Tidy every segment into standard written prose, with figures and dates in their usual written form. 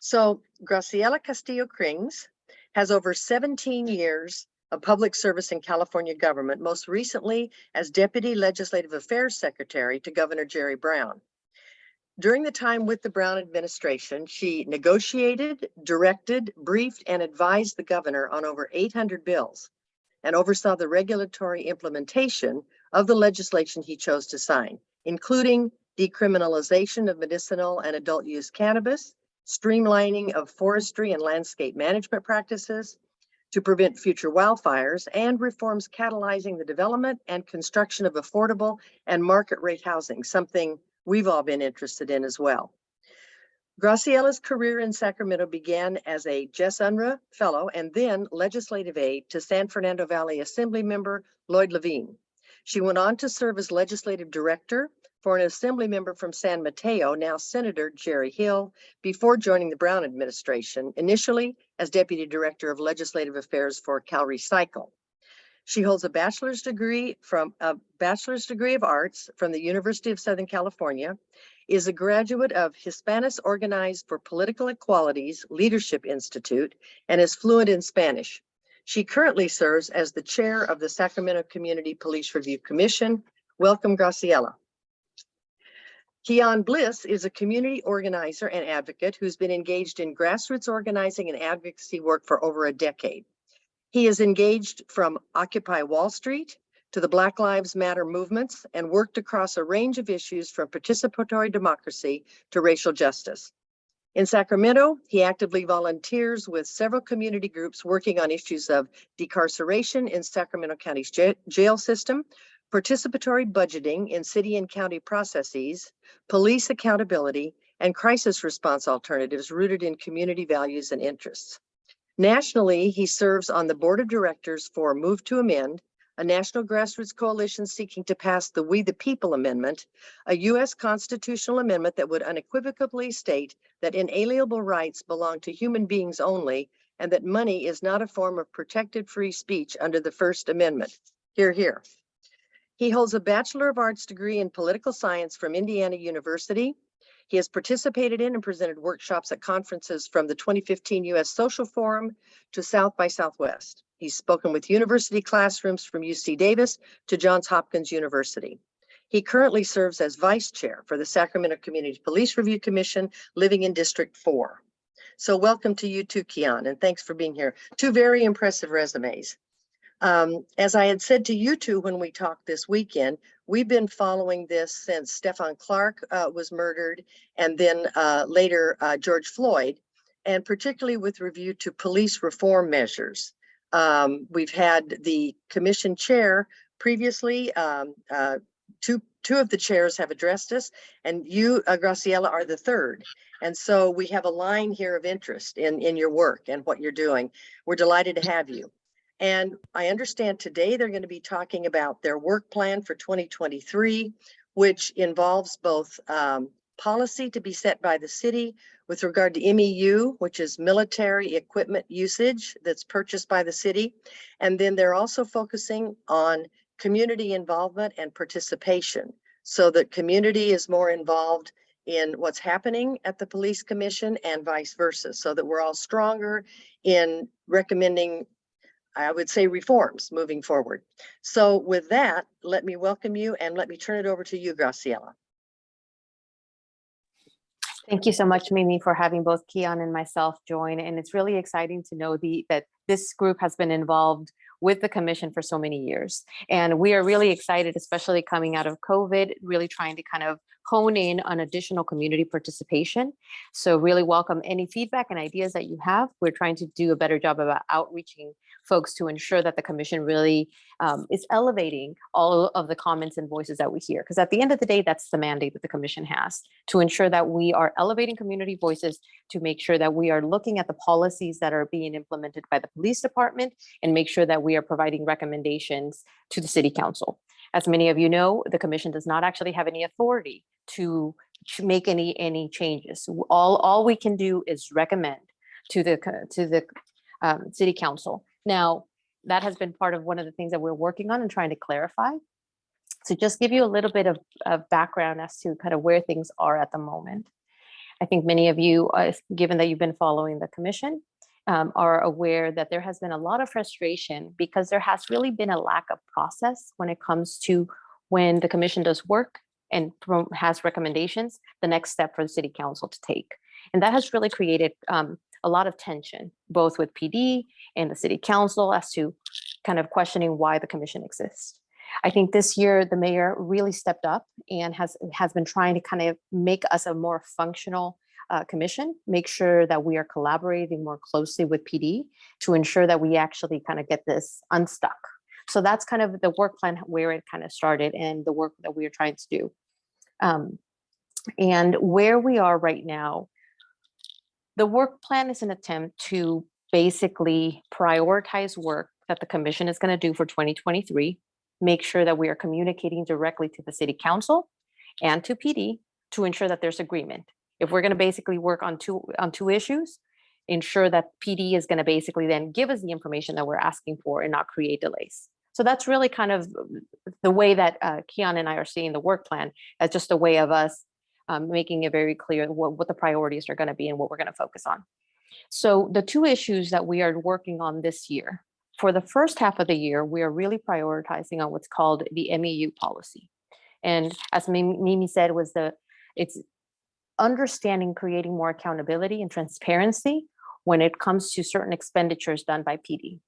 So Graciela Castillo-Krings has over 17 years of public service in California government, most recently as Deputy Legislative Affairs Secretary to Governor Jerry Brown. During the time with the Brown administration, she negotiated, directed, briefed, and advised the governor on over 800 bills and oversaw the regulatory implementation of the legislation he chose to sign, including decriminalization of medicinal and adult use cannabis, streamlining of forestry and landscape management practices to prevent future wildfires, and reforms catalyzing the development and construction of affordable and market rate housing, something we've all been interested in as well. Graciela's career in Sacramento began as a Jess Unruh Fellow and then legislative aide to San Fernando Valley Assembly member Lloyd Levine. She went on to serve as legislative director for an assembly member from San Mateo, now Senator Jerry Hill, before joining the Brown administration, initially as deputy director of legislative affairs for CalRecycle. She holds a bachelor's degree of arts from the University of Southern California, is a graduate of Hispanis Organized for Political Equality's Leadership Institute, and is fluent in Spanish. She currently serves as the chair of the Sacramento Community Police Review Commission. Welcome, Graciela. Keyan Bliss is a community organizer and advocate who's been engaged in grassroots organizing and advocacy work for over a decade. He is engaged from Occupy Wall Street to the Black Lives Matter movements and worked across a range of issues from participatory democracy to racial justice. In Sacramento, he actively volunteers with several community groups working on issues of decarceration in Sacramento County's jail system, participatory budgeting in city and county processes, police accountability, and crisis response alternatives rooted in community values and interests. Nationally, he serves on the board of directors for Move to Amend, a national grassroots coalition seeking to pass the We the People Amendment, a U.S. constitutional amendment that would unequivocally state that inalienable rights belong to human beings only, and that money is not a form of protected free speech under the First Amendment. Hear, hear. He holds a Bachelor of Arts degree in political science from Indiana University. He has participated in and presented workshops at conferences from the 2015 U.S. Social Forum to South by Southwest. He's spoken with university classrooms from UC Davis to Johns Hopkins University. He currently serves as vice chair for the Sacramento Community Police Review Commission, living in District 4. So welcome to you too, Keyan, and thanks for being here. Two very impressive resumes. As I had said to you two when we talked this weekend, we've been following this since Stephen Clark was murdered, and then later George Floyd, and particularly with review to police reform measures. We've had the commission chair previously, two of the chairs have addressed us, and you, Graciela, are the third. And so we have a line here of interest in your work and what you're doing. We're delighted to have you. And I understand today they're going to be talking about their work plan for 2023, which involves both policy to be set by the city with regard to MEU, which is military equipment usage that's purchased by the city. And then they're also focusing on community involvement and participation so that community is more involved in what's happening at the police commission and vice versa, so that we're all stronger in recommending, I would say, reforms moving forward. So with that, let me welcome you and let me turn it over to you, Graciela. Thank you so much, Mimi, for having both Keyan and myself join. And it's really exciting to know that this group has been involved with the commission for so many years. And we are really excited, especially coming out of COVID, really trying to kind of hone in on additional community participation. So really welcome any feedback and ideas that you have. We're trying to do a better job about outreaching folks to ensure that the commission really is elevating all of the comments and voices that we hear. Because at the end of the day, that's the mandate that the commission has, to ensure that we are elevating community voices, to make sure that we are looking at the policies that are being implemented by the police department, and make sure that we are providing recommendations to the city council. As many of you know, the commission does not actually have any authority to make any changes. All we can do is recommend to the city council. Now, that has been part of one of the things that we're working on and trying to clarify. So just give you a little bit of background as to kind of where things are at the moment. I think many of you, given that you've been following the commission, are aware that there has been a lot of frustration because there has really been a lack of process when it comes to when the commission does work and has recommendations, the next step for the city council to take. And that has really created a lot of tension, both with PD and the city council as to kind of questioning why the commission exists. I think this year the mayor really stepped up and has been trying to kind of make us a more functional commission, make sure that we are collaborating more closely with PD to ensure that we actually kind of get this unstuck. So that's kind of the work plan where it kind of started and the work that we are trying to do. And where we are right now, the work plan is an attempt to basically prioritize work that the commission is going to do for 2023, make sure that we are communicating directly to the city council and to PD to ensure that there's agreement. If we're going to basically work on two issues, ensure that PD is going to basically then give us the information that we're asking for and not create delays. So that's really kind of the way that Keyan and I are seeing the work plan as just a way of us making it very clear what the priorities are going to be and what we're going to focus on. So the two issues that we are working on this year, for the first half of the year, we are really prioritizing on what's called the MEU policy. And as Mimi said, it's understanding, creating more accountability and transparency when it comes to certain expenditures done by PD.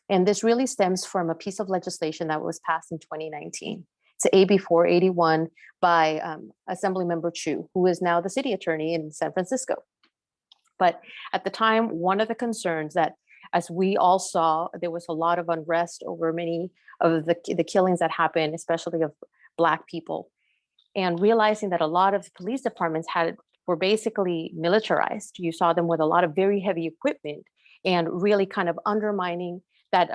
And this really stems from a piece of legislation that was passed in 2019. It's AB 481 by Assemblymember Chu, who is now the city attorney in San Francisco. But at the time, one of the concerns that, as we all saw, there was a lot of unrest over many of the killings that happened, especially of Black people. And realizing that a lot of police departments were basically militarized. You saw them with a lot of very heavy equipment and really kind of undermining that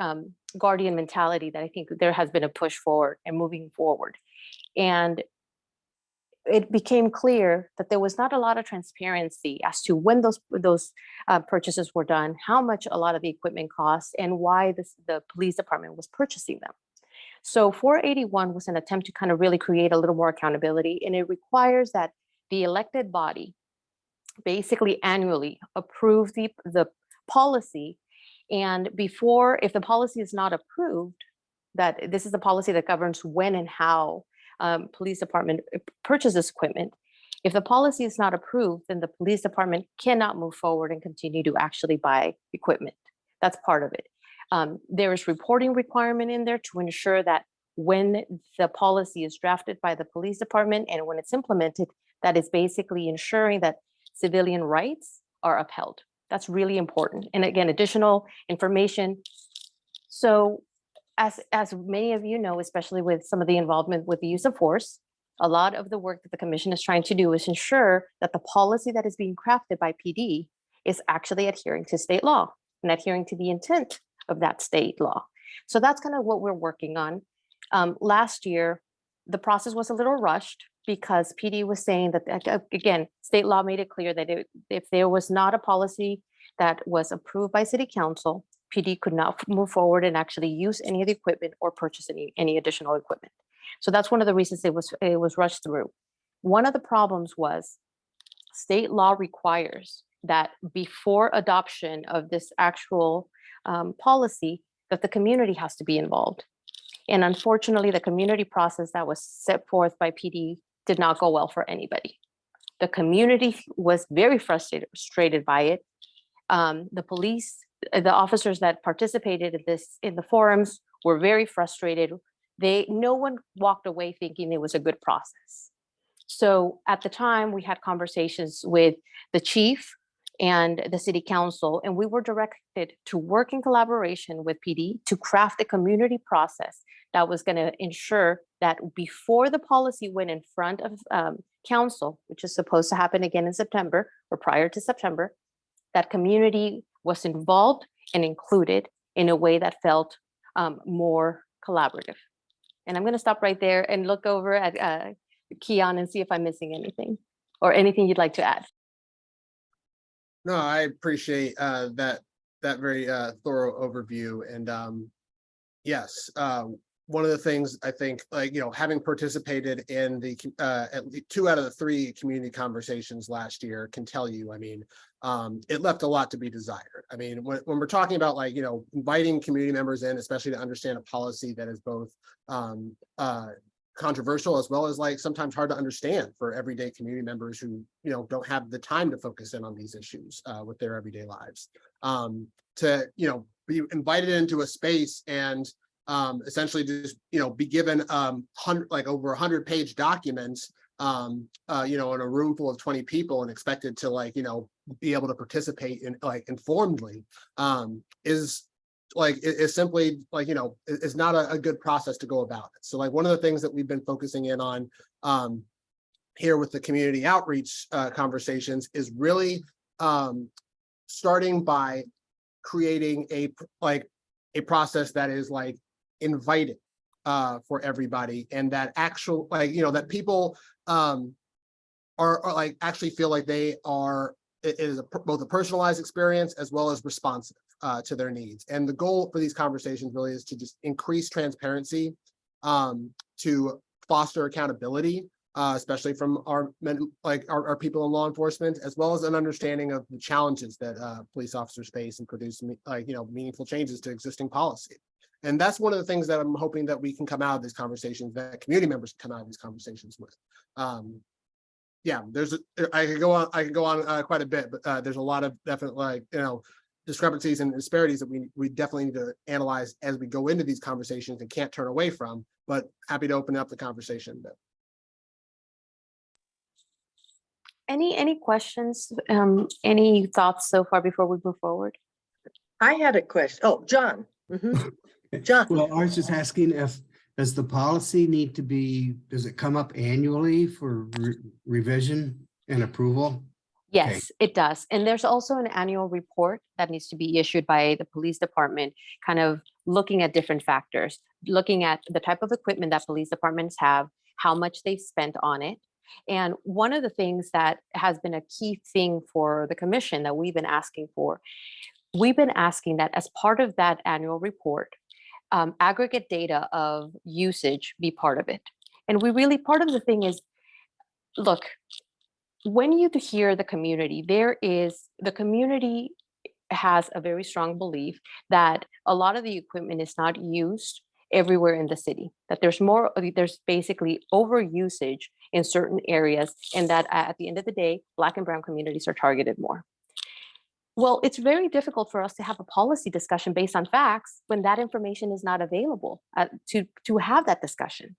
guardian mentality that I think there has been a push forward and moving forward. And it became clear that there was not a lot of transparency as to when those purchases were done, how much a lot of the equipment cost, and why the police department was purchasing them. So 481 was an attempt to kind of really create a little more accountability, and it requires that the elected body basically annually approve the policy. And if the policy is not approved, that this is the policy that governs when and how police department purchases equipment. If the policy is not approved, then the police department cannot move forward and continue to actually buy equipment. That's part of it. There is reporting requirement in there to ensure that when the policy is drafted by the police department and when it's implemented, that is basically ensuring that civilian rights are upheld. That's really important. And again, additional information. So as many of you know, especially with some of the involvement with the use of force, a lot of the work that the commission is trying to do is ensure that the policy that is being crafted by PD is actually adhering to state law and adhering to the intent of that state law. So that's kind of what we're working on. Last year, the process was a little rushed because PD was saying that, again, state law made it clear that if there was not a policy that was approved by city council, PD could not move forward and actually use any of the equipment or purchase any additional equipment. So that's one of the reasons it was rushed through. One of the problems was state law requires that before adoption of this actual policy, that the community has to be involved. And unfortunately, the community process that was set forth by PD did not go well for anybody. The community was very frustrated by it. The police, the officers that participated in the forums were very frustrated. No one walked away thinking it was a good process. So at the time, we had conversations with the chief and the city council, and we were directed to work in collaboration with PD to craft a community process that was going to ensure that before the policy went in front of council, which is supposed to happen again in September or prior to September, that community was involved and included in a way that felt more collaborative. And I'm going to stop right there and look over at Keyan and see if I'm missing anything or anything you'd like to add. No, I appreciate that very thorough overview. And yes, one of the things I think, like, having participated in the at least 2 out of the 3 community conversations last year can tell you, I mean, it left a lot to be desired. I mean, when we're talking about, like, inviting community members in, especially to understand a policy that is both controversial as well as, like, sometimes hard to understand for everyday community members who, don't have the time to focus in on these issues with their everyday lives. To, be invited into a space and essentially just, be given over 100-page documents, in a room full of 20 people and expected to, like, be able to participate in, like, informedly, is simply, like, is not a good process to go about it. So, like, one of the things that we've been focusing in on here with the community outreach conversations is really starting by creating a process that is, like, inviting for everybody, and that actual, like, that people are like actually feel like they are, it is both a personalized experience as well as responsive to their needs. And the goal for these conversations really is to just increase transparency, to foster accountability, especially from our people in law enforcement, as well as an understanding of the challenges that police officers face and produce, meaningful changes to existing policy. And that's one of the things that I'm hoping that we can come out of these conversations, that community members can come out of these conversations with. Yeah, I could go on quite a bit, but there's a lot of definite, discrepancies and disparities that we definitely need to analyze as we go into these conversations and can't turn away from, but happy to open up the conversation. Any questions? Any thoughts so far before we move forward? I had a question. Oh, John. John. Well, I was just asking, does the policy need to be, does it come up annually for revision and approval? Yes, it does. And there's also an annual report that needs to be issued by the police department, kind of looking at different factors, looking at the type of equipment that police departments have, how much they've spent on it. And one of the things that has been a key thing for the commission that we've been asking for, we've been asking that as part of that annual report, aggregate data of usage be part of it. And part of the thing is, look, when you hear the community, the community has a very strong belief that a lot of the equipment is not used everywhere in the city, that there's basically overusage in certain areas, and that at the end of the day, Black and brown communities are targeted more. Well, it's very difficult for us to have a policy discussion based on facts when that information is not available to have that discussion.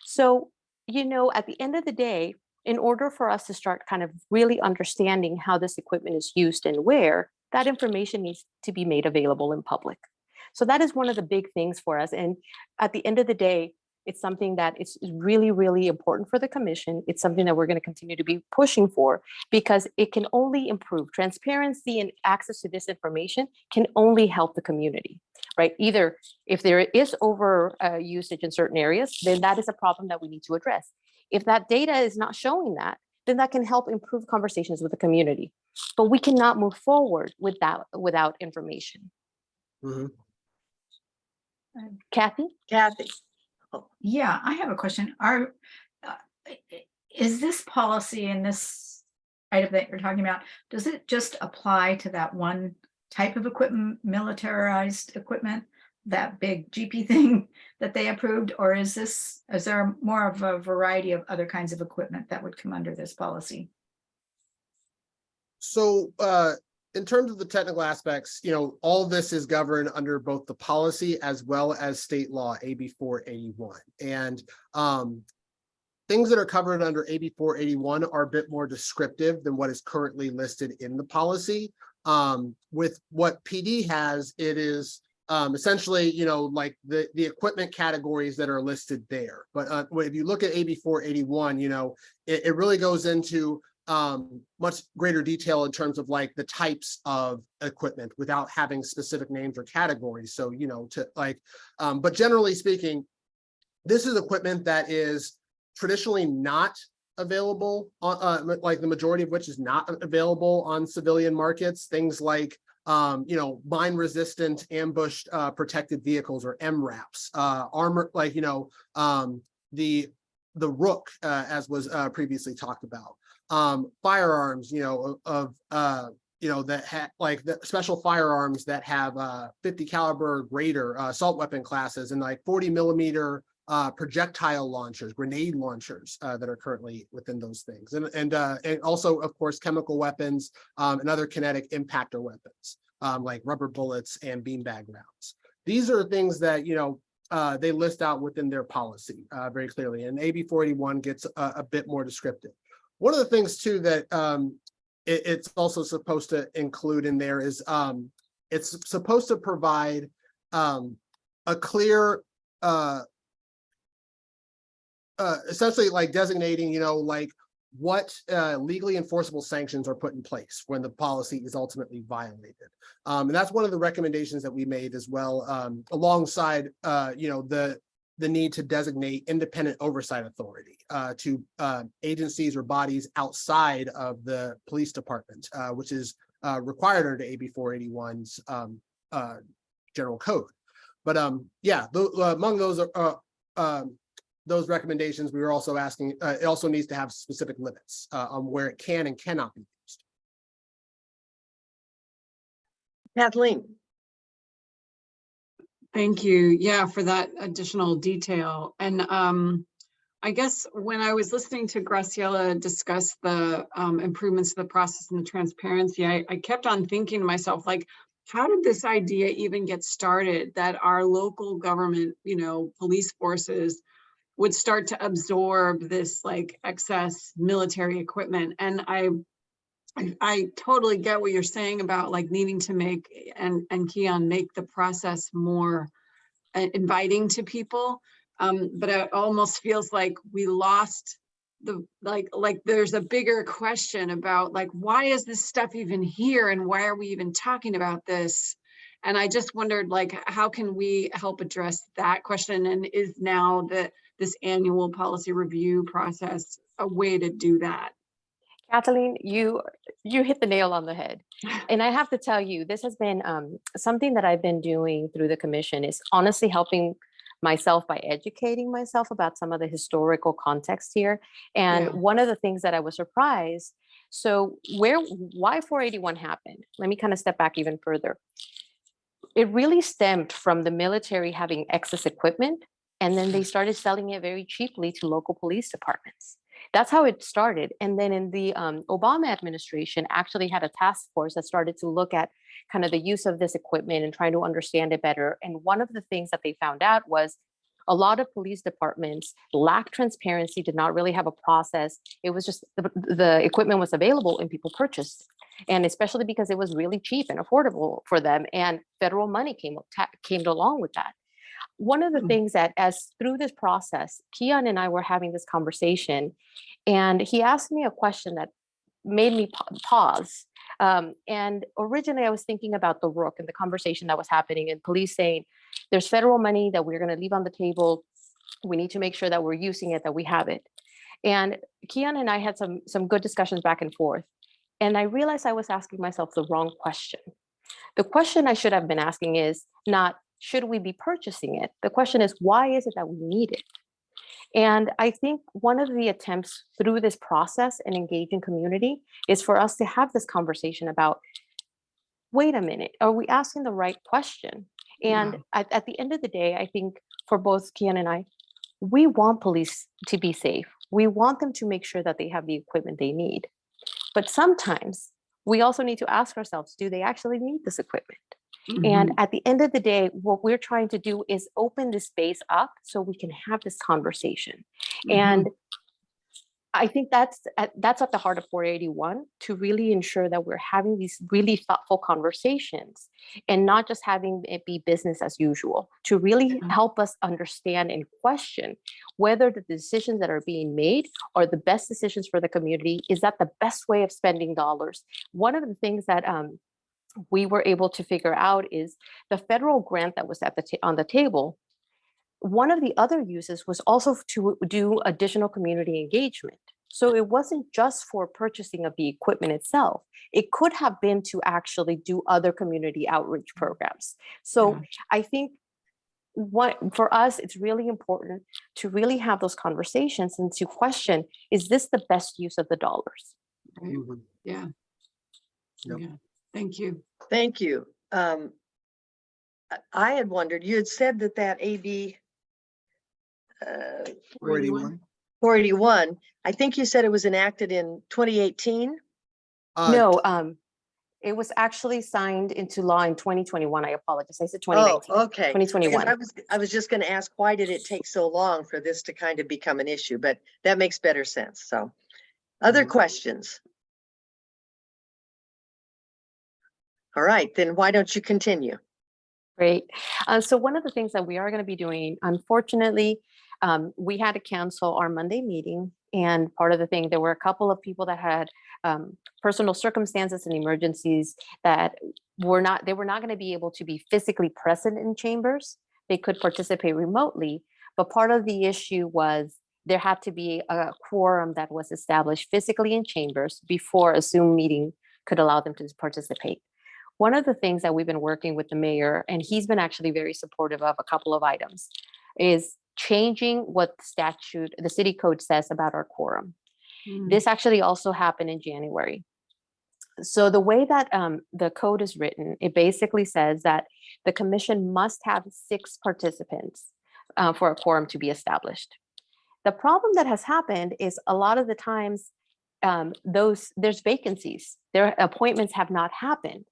So, at the end of the day, in order for us to start kind of really understanding how this equipment is used and where, that information needs to be made available in public. So that is one of the big things for us. And at the end of the day, it's something that is really, really important for the commission. It's something that we're going to continue to be pushing for, because it can only improve transparency, and access to this information can only help the community, right? Either if there is over usage in certain areas, then that is a problem that we need to address. If that data is not showing that, then that can help improve conversations with the community. But we cannot move forward with that without information. Mm-hmm. Kathy? Yeah, I have a question. Is this policy and this item that you're talking about, does it just apply to that one type of equipment, militarized equipment, that big GP thing that they approved, or is there more of a variety of other kinds of equipment that would come under this policy? So in terms of the technical aspects, all of this is governed under both the policy as well as state law, AB 481. And things that are covered under AB 481 are a bit more descriptive than what is currently listed in the policy. With what PD has, it is essentially, like the equipment categories that are listed there. But if you look at AB 481, it really goes into much greater detail in terms of, like, the types of equipment without having specific names or categories. So, but generally speaking, this is equipment that is traditionally not available, like the majority of which is not available on civilian markets. Things like mine resistant ambushed protected vehicles, or MRAPs, armor, like, the Rook, as was previously talked about, firearms, that like the special firearms that have 50 caliber or greater assault weapon classes, and like 40 millimeter projectile launchers, grenade launchers that are currently within those things, and also, of course, chemical weapons and other kinetic impactor weapons, like rubber bullets and beanbag rounds. These are things that they list out within their policy very clearly, and AB 481 gets a bit more descriptive. One of the things too that it's also supposed to include in there is it's supposed to provide a clear, essentially like designating, like what legally enforceable sanctions are put in place when the policy is ultimately violated. And that's one of the recommendations that we made as well, alongside, the need to designate independent oversight authority to agencies or bodies outside of the police department, which is required under AB 481's general code. But among those recommendations, we were also asking, it also needs to have specific limits on where it can and cannot be used. Kathleen. Thank you. Yeah, for that additional detail. And I guess when I was listening to Graciela discuss the improvements to the process and the transparency, I kept on thinking to myself, like, how did this idea even get started that our local government, police forces would start to absorb this like excess military equipment? And I totally get what you're saying about like needing to make and Keyan make the process more inviting to people. But it almost feels like we lost the like there's a bigger question about like, why is this stuff even here and why are we even talking about this? And I just wondered, like, how can we help address that question? And is now this annual policy review process a way to do that? Kathleen, you hit the nail on the head. And I have to tell you, this has been something that I've been doing through the commission, is honestly helping myself by educating myself about some of the historical context here. And one of the things that I was surprised, so why 481 happened? Let me kind of step back even further. It really stemmed from the military having excess equipment, and then they started selling it very cheaply to local police departments. That's how it started. And then in the Obama administration actually had a task force that started to look at kind of the use of this equipment and trying to understand it better. And one of the things that they found out was a lot of police departments lacked transparency, did not really have a process. It was just the equipment was available and people purchased. And especially because it was really cheap and affordable for them, and federal money came along with that. One of the things that, as through this process, Keyan and I were having this conversation, and he asked me a question that made me pause. And originally I was thinking about the Rook and the conversation that was happening, and police saying, there's federal money that we're going to leave on the table. We need to make sure that we're using it, that we have it. And Keyan and I had some good discussions back and forth. And I realized I was asking myself the wrong question. The question I should have been asking is not, should we be purchasing it? The question is, why is it that we need it? And I think one of the attempts through this process and engaging community is for us to have this conversation about, wait a minute, are we asking the right question? And at the end of the day, I think for both Keyan and I, we want police to be safe. We want them to make sure that they have the equipment they need. But sometimes we also need to ask ourselves, do they actually need this equipment? And at the end of the day, what we're trying to do is open the space up so we can have this conversation. And I think that's at the heart of 481, to really ensure that we're having these really thoughtful conversations and not just having it be business as usual, to really help us understand and question whether the decisions that are being made are the best decisions for the community. Is that the best way of spending dollars? One of the things that we were able to figure out is the federal grant that was on the table. One of the other uses was also to do additional community engagement. So it wasn't just for purchasing of the equipment itself. It could have been to actually do other community outreach programs. So Yeah. I think for us, it's really important to really have those conversations and to question, is this the best use of the dollars? Right. Mhm. Yeah. Yep. Yeah. Thank you. Thank you. I had wondered, you had said that AB 481. 481, I think you said it was enacted in 2018. No, it was actually signed into law in 2021. I apologize. I said Oh, 2019. okay. Because 2021. I was just going to ask, why did it take so long for this to kind of become an issue? But that makes better sense. So, other Mhm. questions? All right, then why don't you continue? Great. So one of the things that we are going to be doing, unfortunately, we had to cancel our Monday meeting. And part of the thing, there were a couple of people that had personal circumstances and emergencies that they were not going to be able to be physically present in chambers. They could participate remotely. But part of the issue was there had to be a quorum that was established physically in chambers before a Zoom meeting could allow them to participate. One of the things that we've been working with the mayor, and he's been actually very supportive of a couple of items, is changing what the city code says about our quorum. Mm. This actually also happened in January. So the way that the code is written, it basically says that the commission must have 6 participants for a quorum to be established. The problem that has happened is a lot of the times there's vacancies. Their appointments have not happened.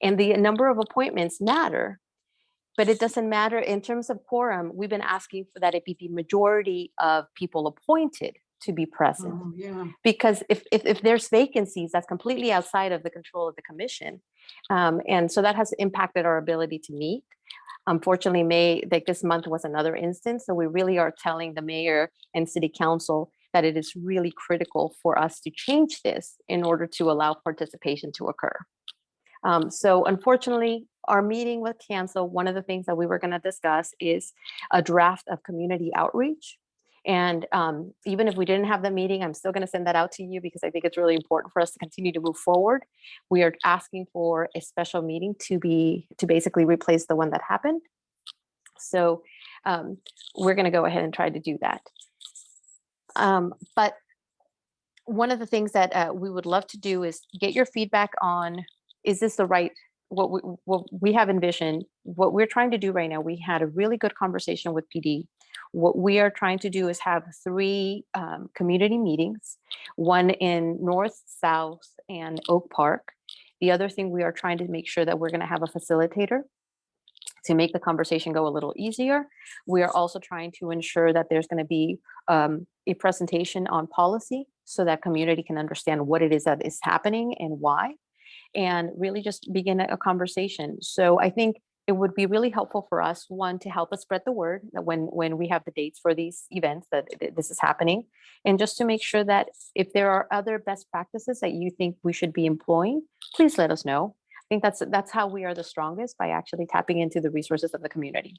And the number of appointments matter, but it doesn't matter in terms of quorum. We've been asking for that it be the majority of people appointed to be present. Oh, yeah. Because if there's vacancies, that's completely outside of the control of the commission. And so that has impacted our ability to meet. Unfortunately, this month was another instance. So we really are telling the mayor and city council that it is really critical for us to change this in order to allow participation to occur. So unfortunately, our meeting was canceled. One of the things that we were going to discuss is a draft of community outreach. And even if we didn't have the meeting, I'm still going to send that out to you because I think it's really important for us to continue to move forward. We are asking for a special meeting to basically replace the one that happened. So we're going to go ahead and try to do that. But one of the things that we would love to do is get your feedback on, is this the right, what we have envisioned, what we're trying to do right now. We had a really good conversation with PD. What we are trying to do is have 3 community meetings, one in North, South, and Oak Park. The other thing, we are trying to make sure that we're going to have a facilitator to make the conversation go a little easier. We are also trying to ensure that there's going to be a presentation on policy so that community can understand what it is that is happening and why, and really just begin a conversation. So I think it would be really helpful for us, one, to help us spread the word that when we have the dates for these events that this is happening, and just to make sure that if there are other best practices that you think we should be employing, please let us know. I think that's how we are the strongest, by actually tapping into the resources of the community.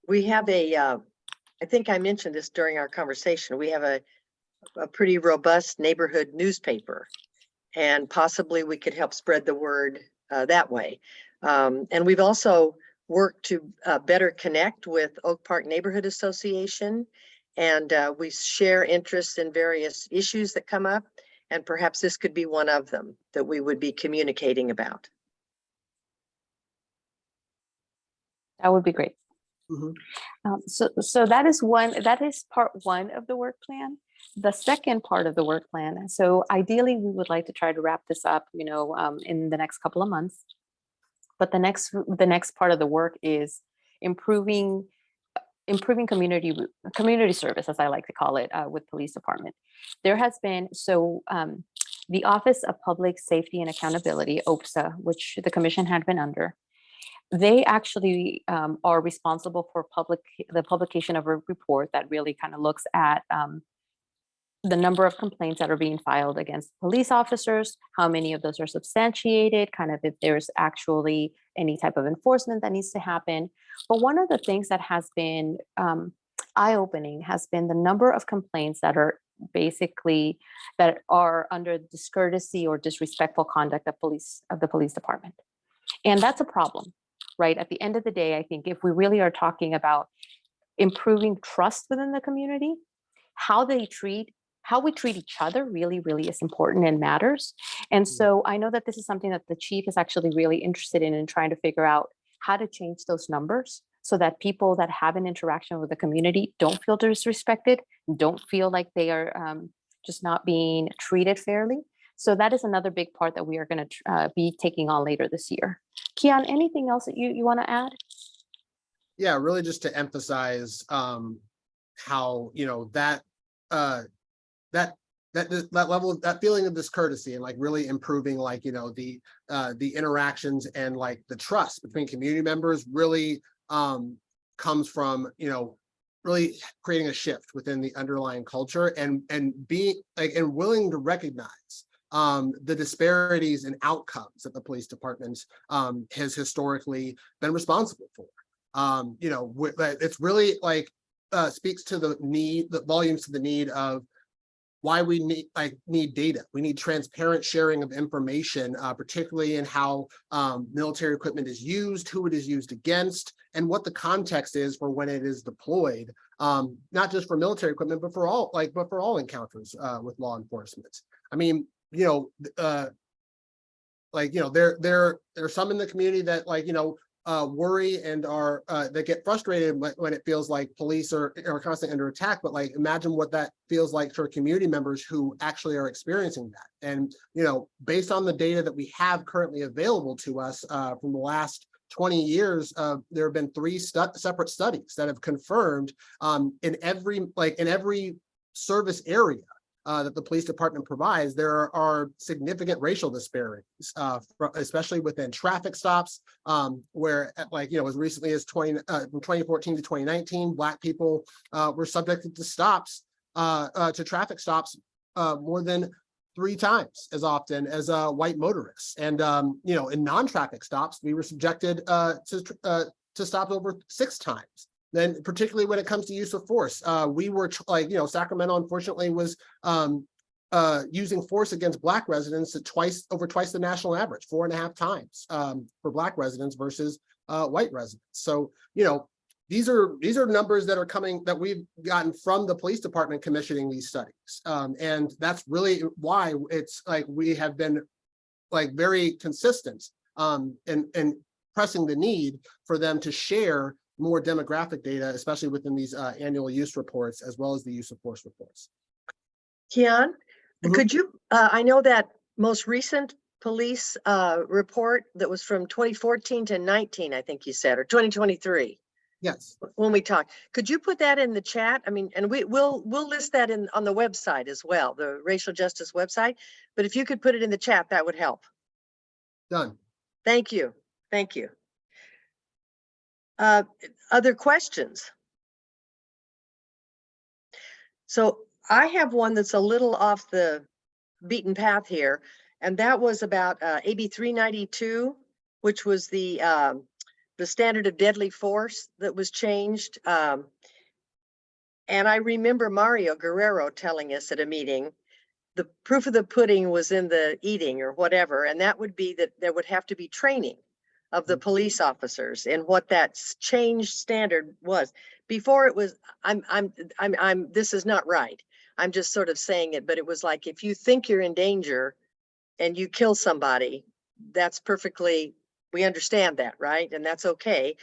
We have I think I mentioned this during our conversation. We have a pretty robust neighborhood newspaper, and possibly we could help spread the word that way. And we've also worked to better connect with Oak Park Neighborhood Association, and we share interests in various issues that come up, and perhaps this could be one of them that we would be communicating about. That would be great. Mhm. So that is part 1 of the work plan. The second part of the work plan, so ideally we would like to try to wrap this up, in the next couple of months. But the next part of the work is improving community service, as I like to call it, with police department. There has been, the Office of Public Safety and Accountability, OPSA, which the commission had been under, they actually are responsible for the publication of a report that really kind of looks at the number of complaints that are being filed against police officers, how many of those are substantiated, kind of if there's actually any type of enforcement that needs to happen. But one of the things that has been eye-opening has been the number of complaints that are basically that are under discourtesy or disrespectful conduct of the police department. And that's a problem, right? At the end of the day, I think if we really are talking about improving trust within the community, how we treat each other really, really is important and matters. And so I know that this is something that the chief is actually really interested in trying to figure out how to change those numbers so that people that have an interaction with the community don't feel disrespected, don't feel like they are just not being treated fairly. So that is another big part that we are going to be taking on later this year. Keyan, anything else that you want to add? Yeah, really just to emphasize how, you know, that level of that feeling of discourtesy and like really improving, like, you know, the interactions and like the trust between community members really comes from, you know, really creating a shift within the underlying culture and being like and willing to recognize the disparities and outcomes that the police department has historically been responsible for. You know, it's really like speaks to the volumes to the need of why we need data. We need transparent sharing of information, particularly in how military equipment is used, who it is used against, and what the context is for when it is deployed. Not just for military equipment, but for all encounters with law enforcement. I mean, you know, like, you know, there are some in the community that, like, you know, worry and are that get frustrated when it feels like police are constantly under attack. But like, imagine what that feels like for community members who actually are experiencing that. And, you know, based on the data that we have currently available to us from the last 20 years, there have been 3 separate studies that have confirmed in every service area that the police department provides, there are significant racial disparities, especially within traffic stops, where, like, you know, as recently as from 2014 to 2019, Black people were subjected to traffic stops more than 3 times as often as white motorists. And, you know, in non-traffic stops, we were subjected to stops over 6 times. Then, particularly when it comes to use of force, we were like, you know, Sacramento unfortunately was using force against Black residents at over twice the national average, 4.5 times for Black residents versus white residents. So, you know, these are numbers that are coming that we've gotten from the police department commissioning these studies, and that's really why it's like we have been like very consistent in pressing the need for them to share more demographic data, especially within these annual use reports, as well as the use of force reports. Keyan, could you, I know that most recent police report that was from 2014 to 19, I think you said, or 2023. Yes. When we talk, could you put that in the chat? I mean, and we'll list that on the website as well, the racial justice website. But if you could put it in the chat, that would help. Done. Thank you. Thank you. Other questions? So I have one that's a little off the beaten path here, and that was about AB 392, which was the standard of deadly force that was changed. And I remember Mario Guerrero telling us at a meeting, the proof of the pudding was in the eating or whatever, and that would be that there would have to be training of the police officers and what that changed standard was. Before it was, this is not right. I'm just sort of saying it, but it was like, if you think you're in danger and you kill somebody, that's perfectly, we understand that, right? And that's okay.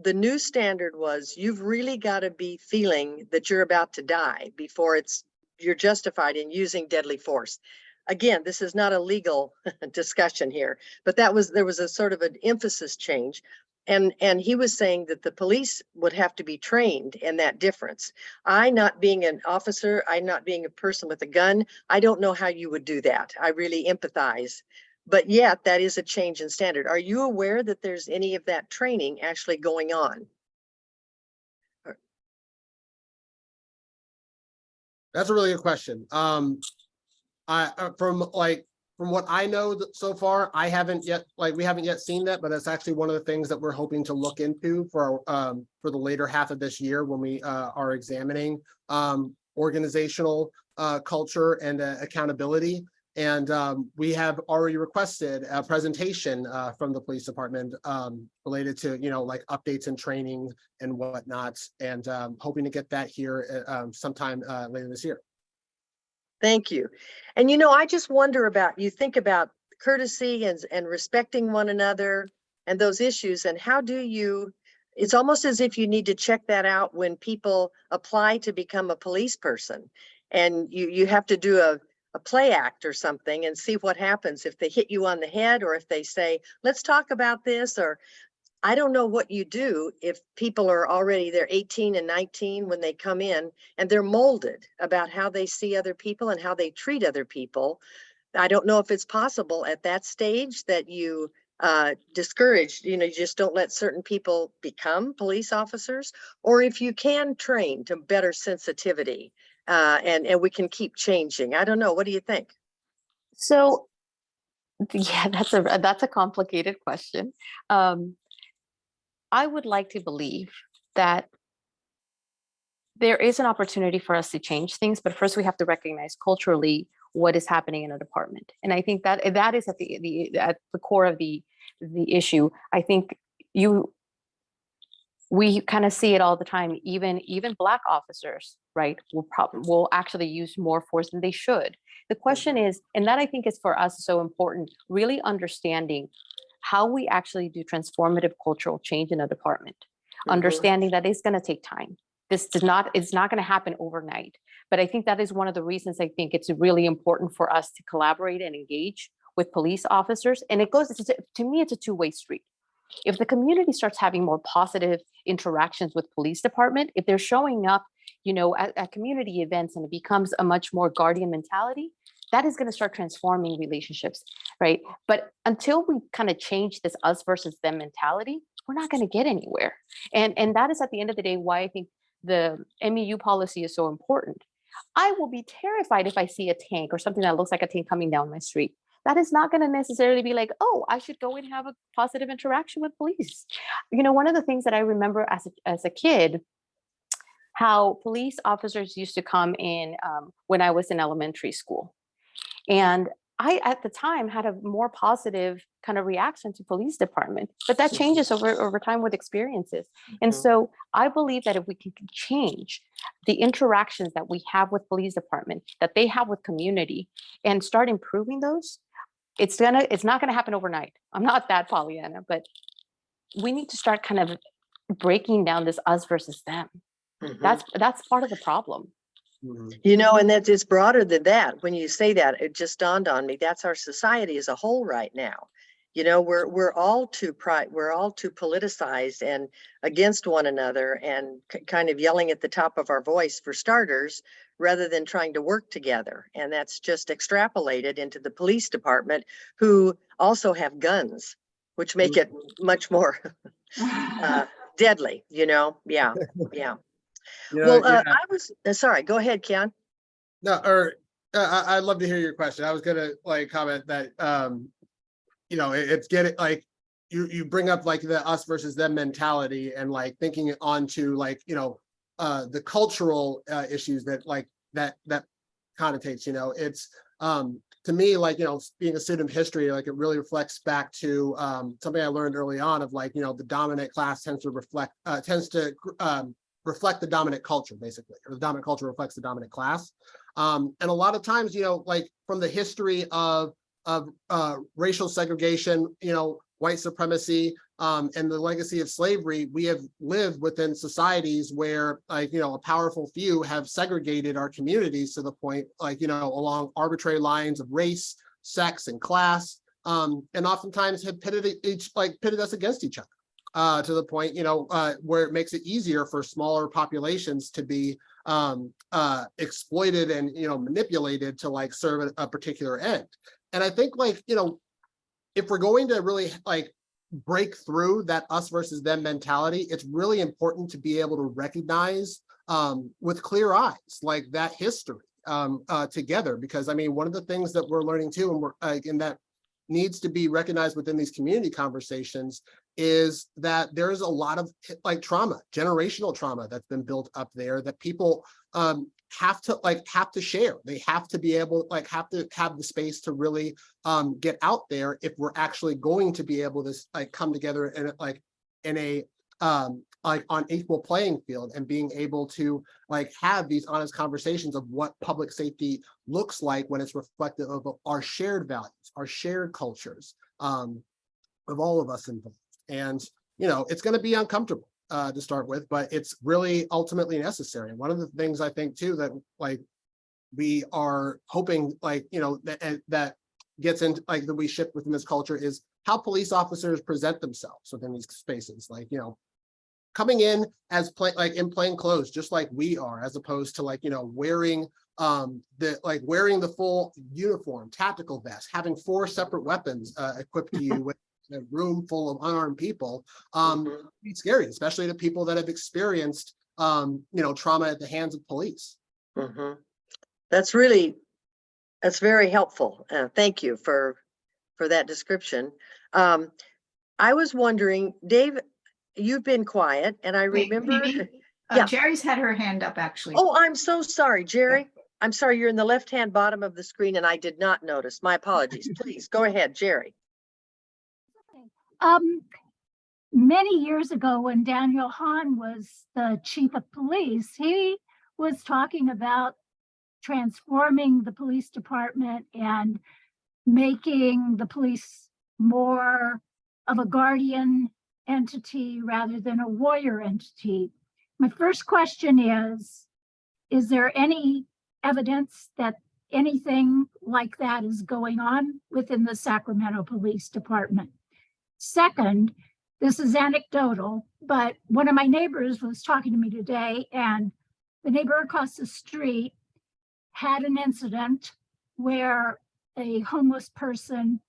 The new standard was, you've really got to be feeling that you're about to die before you're justified in using deadly force. Again, this is not a legal discussion here, but there was a sort of an emphasis change. And he was saying that the police would have to be trained in that difference. I, not being an officer, I not being a person with a gun, I don't know how you would do that. I really empathize. But yet that is a change in standard. Are you aware that there's any of that training actually going on? That's a really good question. From from what I know so far, we haven't yet seen that, but that's actually one of the things that we're hoping to look into for the later half of this year when we are examining organizational culture and accountability. And we have already requested a presentation from the police department related to, like updates and training and whatnot, and hoping to get that here sometime later this year. Thank you. And I just wonder about, you think about courtesy and respecting one another and those issues, and how do you, it's almost as if you need to check that out when people apply to become a police person, and you have to do a play act or something and see what happens if they hit you on the head, or if they say, let's talk about this, or I don't know what you do if people are already, they're 18 and 19 when they come in, and they're molded about how they see other people and how they treat other people. I don't know if it's possible at that stage that you discourage, you just don't let certain people become police officers, or if you can train to better sensitivity and we can keep changing. I don't know. What do you think? So, yeah, that's a complicated question. I would like to believe that there is an opportunity for us to change things, but first we have to recognize culturally what is happening in a department. And I think that is at the core of the issue. I think we kind of see it all the time. Even Black officers, right, will actually use more force than they should. The question is, and that I think is for us so important, really understanding how we actually do transformative cultural change in a department, understanding that it's going to take time. It's not going to happen overnight. But I think that is one of the reasons I think it's really important for us to collaborate and engage with police officers. And to me, it's a two-way street. If the community starts having more positive interactions with police department, if they're showing up, at community events, and it becomes a much more guardian mentality, that is going to start transforming relationships, right? But until we kind of change this us versus them mentality, we're not going to get anywhere. And that is at the end of the day why I think the MEU policy is so important. I will be terrified if I see a tank or something that looks like a tank coming down my street. That is not going to necessarily be like, oh, I should go and have a positive interaction with police. One of the things that I remember as a kid, how police officers used to come in when I was in elementary school. And I, at the time, had a more positive kind of reaction to police department, but that changes over time with experiences. And so I believe that if we can change the interactions that we have with police department, that they have with community, and start improving those, it's not gonna happen overnight. I'm not that Pollyanna, but we need to start kind of breaking down this us versus them. That's part of the problem. And that it's broader than that. When you say that, it just dawned on me. That's our society as a whole right now. We're all too politicized and against one another, and kind of yelling at the top of our voice for starters, rather than trying to work together. And that's just extrapolated into the police department, who also have guns, which make it much more deadly. Yeah. Well, I was sorry. Go ahead, Keyan. No, I'd love to hear your question. I was gonna comment that it's getting you bring up the us versus them mentality, and thinking it onto the cultural issues that connotates. It's to me, being a student of history, it really reflects back to something I learned early on of the dominant class tends to reflect the dominant culture, basically, or the dominant culture reflects the dominant class. And a lot of times, from the history of racial segregation, white supremacy, and the legacy of slavery, we have lived within societies where, a powerful few have segregated our communities to the point, along arbitrary lines of race, sex, and class, and oftentimes have pitted us against each other. To the point, where it makes it easier for smaller populations to be exploited and, manipulated to serve a particular end. And I think if we're going to really break through that us versus them mentality, it's really important to be able to recognize with clear eyes that history, together, because I mean, one of the things that we're learning too, and and that needs to be recognized within these community conversations, is that there's a lot of like trauma, generational trauma that's been built up there that people have to share. They have to be able, have to have the space to really get out there if we're actually going to be able to come together and in a on equal playing field, and being able to have these honest conversations of what public safety looks like when it's reflective of our shared values, our shared cultures, of all of us involved. And it's going to be uncomfortable to start with, but it's really ultimately necessary. And one of the things I think too that we are hoping that gets into that we shift within this culture is how police officers present themselves within these spaces, coming in as in plain clothes, just like we are, as opposed to wearing wearing the full uniform, tactical vest, having 4 separate weapons equipped to you with a room full of unarmed people. It's scary, especially to people that have experienced trauma at the hands of police. That's very helpful. Thank you for that description. I was wondering, Dave, you've been quiet, and I Wait, remember. Mimi, Yeah. Jerry's had her hand up, actually. Oh, I'm so sorry, Jerry. I'm sorry, you're in the left-hand bottom of the screen, and I did not notice. My apologies. Please go ahead, Jerry. Many years ago, when Daniel Hahn was the chief of police, he was talking about transforming the police department and making the police more of a guardian entity rather than a warrior entity. My first question is there any evidence that anything like that is going on within the Sacramento Police Department? Second, this is anecdotal, but one of my neighbors was talking to me today, and the neighbor across the street had an incident where a homeless person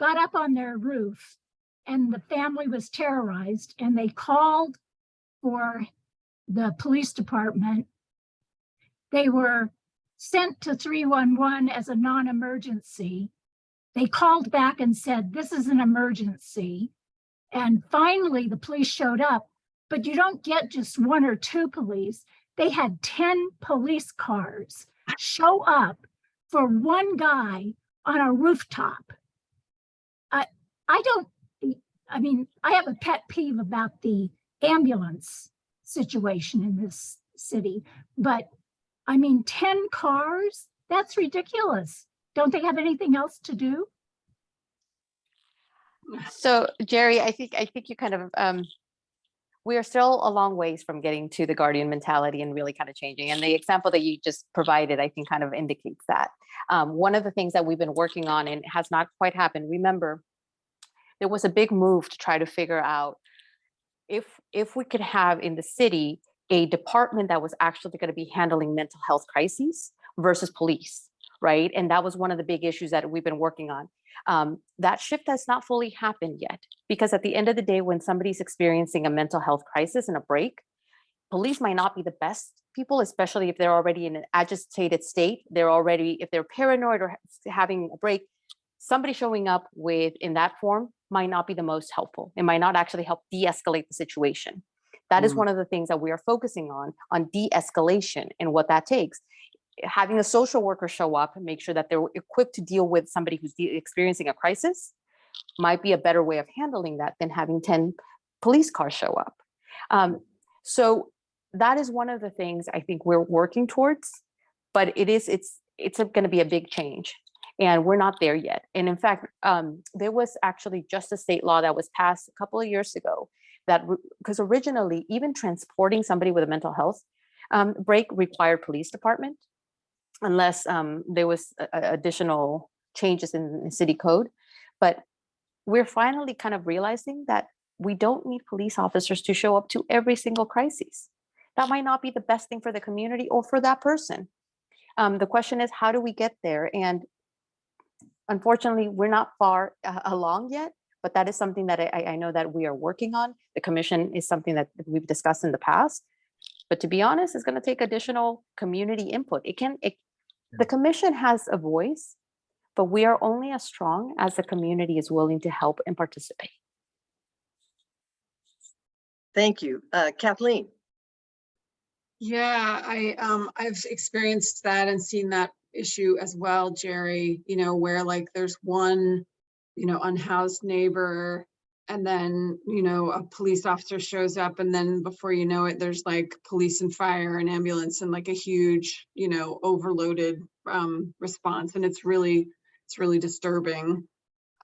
got up on their roof, and the family was terrorized, and they called for the police department. They were sent to 311 as a non-emergency. They called back and said, this is an emergency. And finally, the police showed up, but you don't get just 1 or 2 police. They had 10 police cars show up for one guy on a rooftop. I have a pet peeve about the ambulance situation in this city, but 10 cars, that's ridiculous. Don't they have anything else to do? So Jerry, I think you kind of, we are still a long ways from getting to the guardian mentality and really kind of changing. And the example that you just provided, I think kind of indicates that. One of the things that we've been working on and has not quite happened, remember, there was a big move to try to figure out if we could have in the city a department that was actually going to be handling mental health crises versus police, right? And that was one of the big issues that we've been working on. That shift has not fully happened yet, because at the end of the day, when somebody's experiencing a mental health crisis and a break, police might not be the best people, especially if they're already in an agitated state. If they're paranoid or having a break, somebody showing up in that form might not be the most helpful. It might not actually help de-escalate the situation. That is one of the things that we are focusing on de-escalation and what that takes. Having a social worker show up and make sure that they're equipped to deal with somebody who's experiencing a crisis might be a better way of handling that than having 10 police cars show up. So that is one of the things I think we're working towards, but it's going to be a big change, and we're not there yet. And in fact, there was actually just a state law that was passed a couple of years ago that, because originally even transporting somebody with a mental health break required police department, unless there was additional changes in the city code. But we're finally kind of realizing that we don't need police officers to show up to every single crisis. That might not be the best thing for the community or for that person. The question is, how do we get there? And unfortunately, we're not far along yet, but that is something that I know that we are working on. The commission is something that we've discussed in the past, but to be honest, it's going to take additional community input. The commission has a voice, but we are only as strong as the community is willing to help and participate. Thank you. Kathleen? Yeah, I've experienced that and seen that issue as well, Jerry, you know, where like there's one, you know, unhoused neighbor, and then, you know, a police officer shows up, and then before you know it, there's like police and fire and ambulance and like a huge, you know, overloaded response. And it's really disturbing.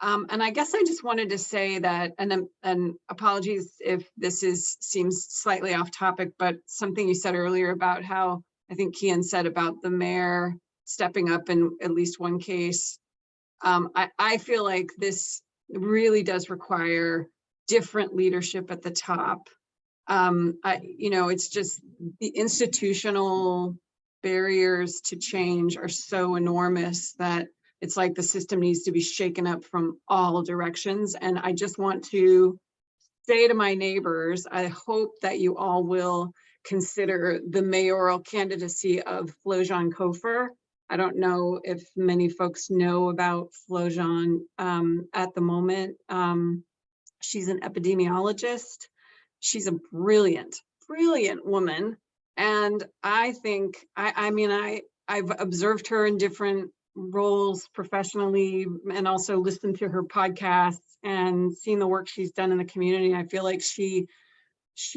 And I guess I just wanted to say that, and apologies if this seems slightly off topic, but something you said earlier about how I think Keyan said about the mayor stepping up in at least one case. I feel like this really does require different leadership at the top. You know, it's just the institutional barriers to change are so enormous that it's like the system needs to be shaken up from all directions. And I just want to say to my neighbors, I hope that you all will consider the mayoral candidacy of Flojan Kofer. I don't know if many folks know about Flojan at the moment. She's an epidemiologist. She's a brilliant woman. And I think, I've observed her in different roles professionally, and also listened to her podcasts and seen the work she's done in the community. I feel like she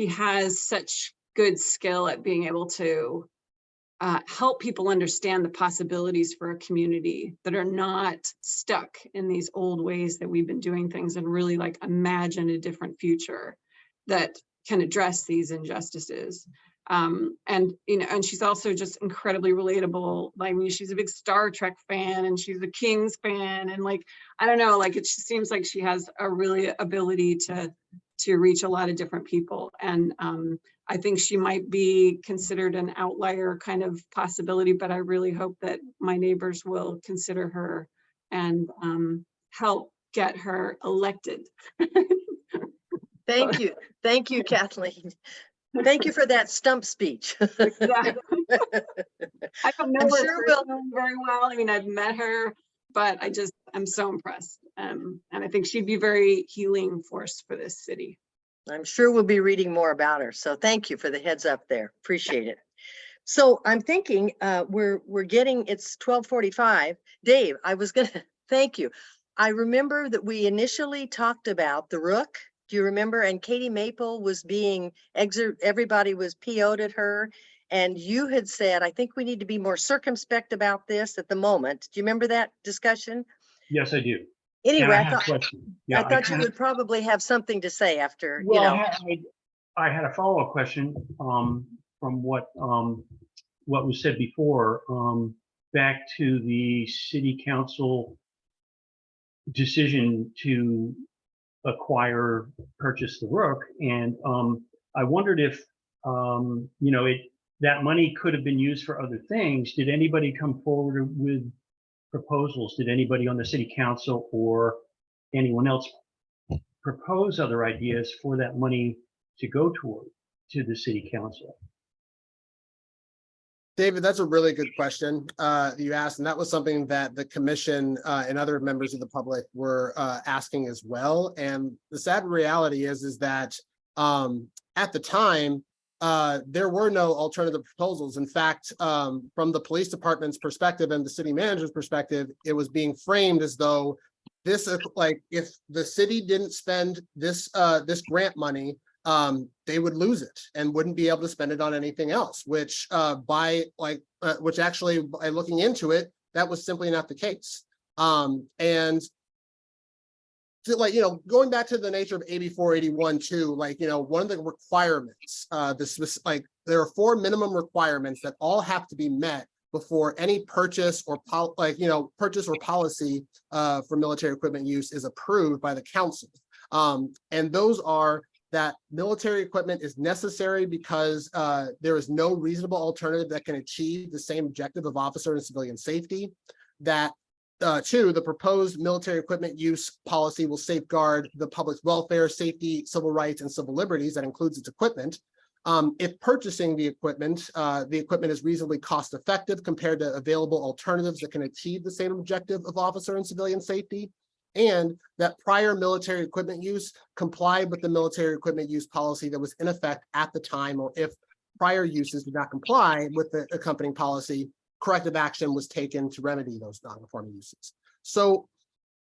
has such good skill at being able to help people understand the possibilities for a community that are not stuck in these old ways that we've been doing things, and really like imagine a different future that can address these injustices. And you know, and she's also just incredibly relatable. I mean, she's a big Star Trek fan, and she's a Kings fan, and like, I don't know, like it just seems like she has a really ability to reach a lot of different people. And I think she might be considered an outlier kind of possibility, but I really hope that my neighbors will consider her and help get her elected. Thank you. Thank you, Kathleen. Thank you for that stump speech. Exactly. I don't know I'm her sure we'll- personally very well. I mean, I've met her, but I'm so impressed. And I think she'd be a very healing force for this city. I'm sure we'll be reading more about her. So thank you for the heads up there. Appreciate it. So I'm thinking we're getting, it's 12:45. Dave, I was gonna thank you. I remember that we initially talked about the Rook. Do you remember? And Katie Maple was being everybody was PO'd at her. And you had said, I think we need to be more circumspect about this at the moment. Do you remember that discussion? Yes, I do. Anyway, And I I have a thought, question. Yeah, I thought you would probably have something to say after, well, you know. I had a follow-up question from what was said before, back to the city council decision to purchase the Rook, and I wondered if you know, that money could have been used for other things. Did anybody come forward with proposals? Did anybody on the city council or anyone else propose other ideas for that money to go toward to the city council? David, that's a really good question you asked, and that was something that the commission and other members of the public were asking as well. And the sad reality is that at the time, there were no alternative proposals. In fact, from the police department's perspective and the city manager's perspective, it was being framed as though this, like, if the city didn't spend this grant money, they would lose it and wouldn't be able to spend it on anything else, which actually, by looking into it, that was simply not the case. And like, you know, going back to the nature of AB 481 too, like, you know, one of the requirements, there are 4 minimum requirements that all have to be met before any purchase or policy for military equipment use is approved by the council. And those are that military equipment is necessary because there is no reasonable alternative that can achieve the same objective of officer and civilian safety. That 2, the proposed military equipment use policy will safeguard the public's welfare, safety, civil rights, and civil liberties. That includes its equipment. if purchasing the equipment is reasonably cost effective compared to available alternatives that can achieve the same objective of officer and civilian safety, and that prior military equipment use complied with the military equipment use policy that was in effect at the time, or if prior uses did not comply with the accompanying policy, corrective action was taken to remedy those non-conforming uses. So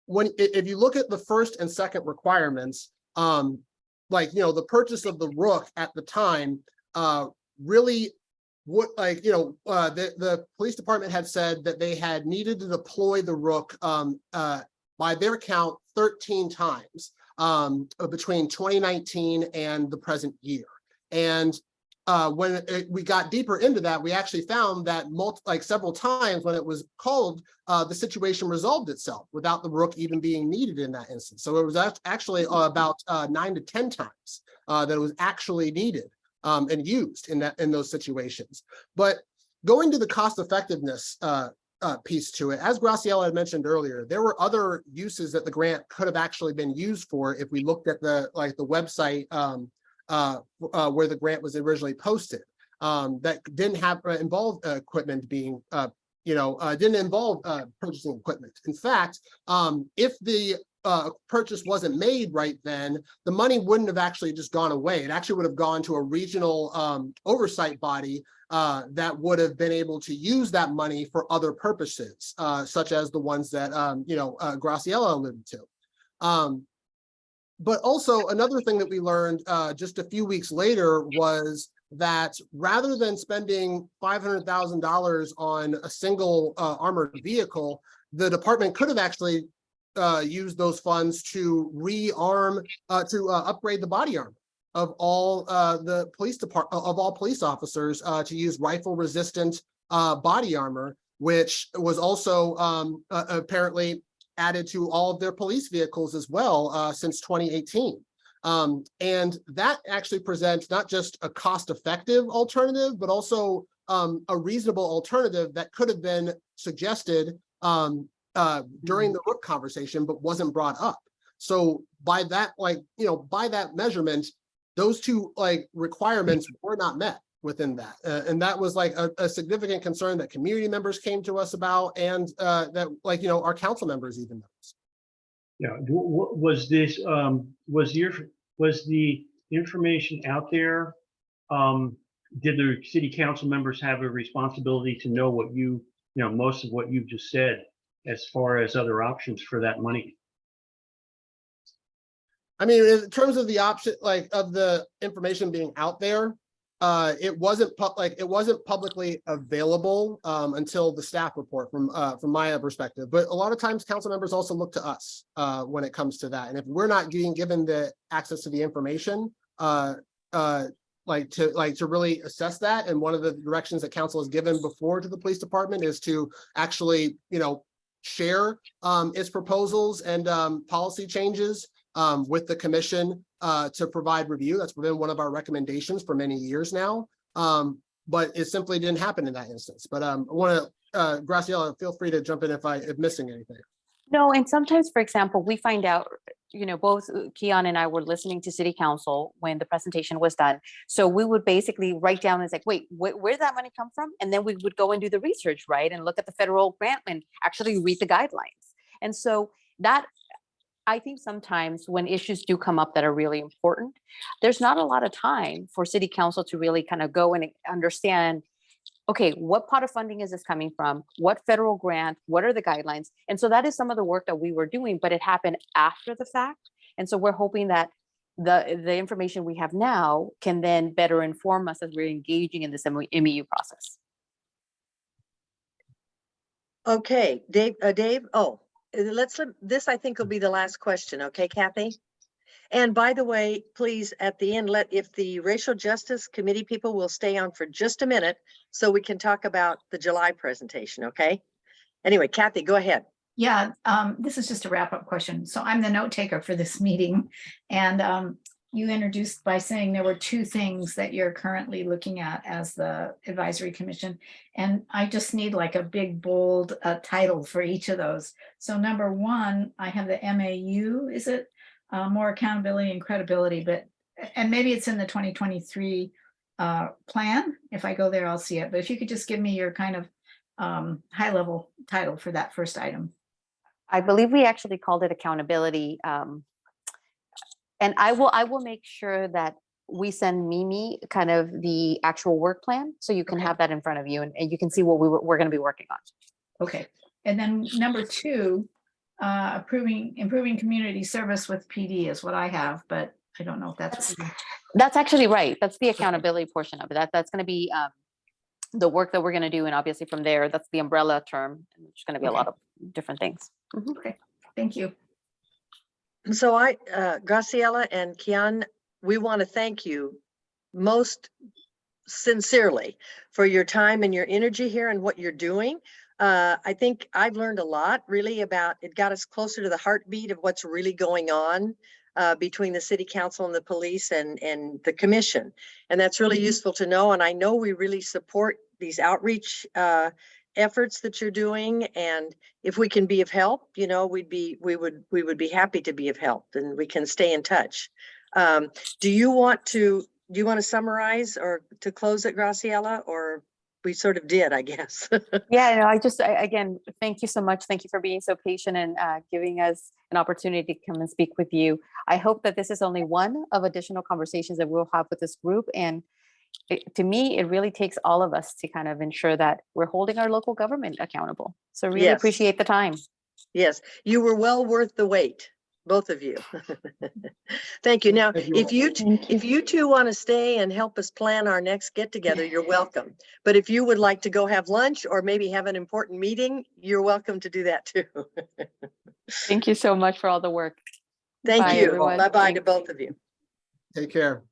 if you look at the first and second requirements, the purchase of the Rook at the time really would, the police department had said that they had needed to deploy the Rook by their count 13 times between 2019 and the present year. And when we got deeper into that, we actually found that several times when it was called, the situation resolved itself without the Rook even being needed in that instance. So it was actually about 9 to 10 times that it was actually needed and used in those situations. But going to the cost effectiveness piece to it, as Graciela had mentioned earlier, there were other uses that the grant could have actually been used for if we looked at the website where the grant was originally posted, that didn't have involve equipment being, didn't involve purchasing equipment. In fact, if the purchase wasn't made right then, the money wouldn't have actually just gone away. It actually would have gone to a regional oversight body that would have been able to use that money for other purposes, such as the ones that Graciela alluded to. But also another thing that we learned just a few weeks later was that rather than spending $500,000 on a single armored vehicle, the department could have actually used those funds to rearm, to upgrade the body armor of all the police department, of all police officers, to use rifle resistant body armor, which was also apparently added to all of their police vehicles as well since 2018. And that actually presents not just a cost-effective alternative, but also a reasonable alternative that could have been suggested during the Rook conversation, but wasn't brought up. So by that, by that measurement, those two requirements were not met within that. And that was a significant concern that community members came to us about, and that our council members even noticed. Yeah, was this, was the information out there? Did the city council members have a responsibility to know what most of what you've just said as far as other options for that money? I mean, in terms of the option, of the information being out there, it wasn't publicly available until the staff report from my perspective. But a lot of times council members also look to us when it comes to that. And if we're not being given the access to the information, to really assess that, and one of the directions that council has given before to the police department is to actually, share its proposals and policy changes with the commission to provide review. That's been one of our recommendations for many years now, but it simply didn't happen in that instance. But I want to, Graciela, feel free to jump in if I'm missing anything. No, and sometimes, for example, we find out, both Keyan and I were listening to city council when the presentation was done. So we would basically write down, and wait, where did that money come from? And then we would go and do the research, right? And look at the federal grant and actually read the guidelines. And so that, I think sometimes when issues do come up that are really important, there's not a lot of time for city council to really kind of go and understand, okay, what pot of funding is this coming from? What federal grant? What are the guidelines? And so that is some of the work that we were doing, but it happened after the fact. And so we're hoping that the information we have now can then better inform us as we're engaging in this MEU process. Okay, Dave, this I think will be the last question. Okay, Kathy? And by the way, please, at the end, if the Racial Justice Committee people will stay on for just a minute so we can talk about the July presentation, okay? Anyway, Kathy, go ahead. Yeah, this is just a wrap-up question. So I'm the note taker for this meeting, and you introduced by saying there were 2 things that you're currently looking at as the advisory commission, and I just need a big bold title for each of those. So number 1, I have the MAU. Is it more accountability and credibility? And maybe it's in the 2023 plan. If I go there, I'll see it. But if you could just give me your kind of high level title for that first item. I believe we actually called it accountability. And I will make sure that we send Mimi kind of the actual work plan, so you can Okay. have that in front of you, and you can see what we're going to be working on. Okay. And then number 2, improving community service with PD is what I have, but I don't know if that's. That's actually right. That's the accountability portion of it. That's going to be the work that we're going to do, and obviously from there, that's the umbrella term. And there's going to be a Okay. lot of different things. Okay, thank you. So Graciela and Keyan, we want to thank you most sincerely for your time and your energy here and what you're doing. I think I've learned a lot really about, it got us closer to the heartbeat of what's really going on between the city council and the police and the commission. And that's really useful to know. And I know we really support these outreach efforts that you're doing. And if we can be of help, you know, we would be happy to be of help, and we can stay in touch. Do you want to summarize or to close it, Graciela, or we sort of did, I guess? Yeah, no, again, thank you so much. Thank you for being so patient and giving us an opportunity to come and speak with you. I hope that this is only one of additional conversations that we'll have with this group. And to me, it really takes all of us to kind of ensure that we're holding our local government accountable. So really Yes. appreciate the time. Yes, you were well worth the wait, both of you. Thank you. Now, Thank you all. if you two want to stay and help us plan our next get together, you're welcome. But if you would like to go have lunch or maybe have an important meeting, you're welcome to do that too. Thank you so much for all the work. Thank Bye, you. everyone. Bye-bye to Thanks. both of you. Take care.